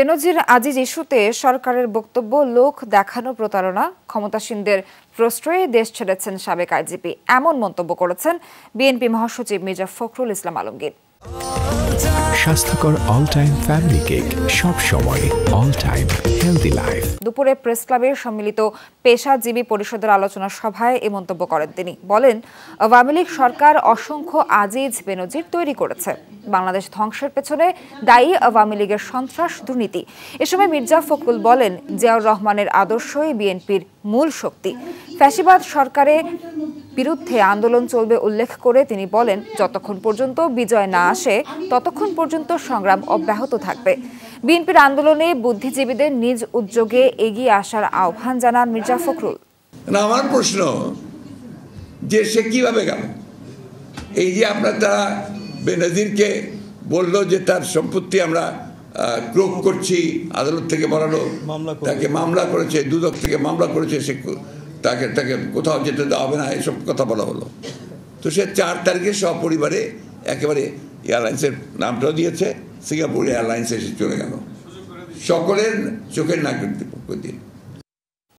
বেনজির আজিজ ইস্যুতে সরকারের বক্তব্য লোক দেখানো প্রতারণা, ক্ষমতাসীনদের প্রশ্রয়ে দেশ ছেড়েছেন সাবেক আইজিপি, এমন মন্তব্য করেছেন বিএনপি মহাসচিব মির্জা ফখরুল ইসলাম আলমগীর। স্বাস্থ্যকর অল টাইম ফ্যামিলি কেক, সব সময় অল টাইম হেলদি লাইফ। দুপুরে প্রেস ক্লাবের সম্মিলিত পেশাজীবী পরিষদের আলোচনা সভায় এই মন্তব্য করেন তিনি। বলেন, আওয়ামী লীগ সরকার অসংখ্য আজিজ বেনজির তৈরি করেছে। বাংলাদেশ ধ্বংসের পেছনে দায়ী আওয়ামী লীগের সন্ত্রাস, দুর্নীতি। এ সময় মির্জা ফখরুল বলেন, জিয়াউর রহমানের আদর্শই বিএনপির মূল শক্তি। ফ্যাসিবাদ সরকারের বিরুদ্ধে আন্দোলন চলবে উল্লেখ করে তিনি বলেন, যতক্ষণ পর্যন্ত বিজয় না আসে ততক্ষণ পর্যন্ত সংগ্রাম অব্যাহত থাকবে। বিএনপির আন্দোলনে বুদ্ধিজীবীদের নিজ উদ্যোগে এগিয়ে আসার আহ্বান জানান মির্জা ফখরুল। আমার প্রশ্ন যে সে কিভাবে গেল? এই যে আপনার তারা বেনজিরকে বলল যে তার সম্পত্তি আমরা ক্রোক করছি, আদালত থেকে বলালো, তাকে মামলা করেছে, দুদক থেকে মামলা করেছে, সে তাকে কোথাও যেতে দেওয়া হবে না, এসব কথা বলা হলো। তো সে 4 তারিখে সপরিবারে একেবারে এয়ারলাইন্সের নামটাও দিয়েছে, সিঙ্গাপুর এয়ারলাইন্সে এসে চলে গেল সকলের চোখের নাকের পক্ষ দিয়ে।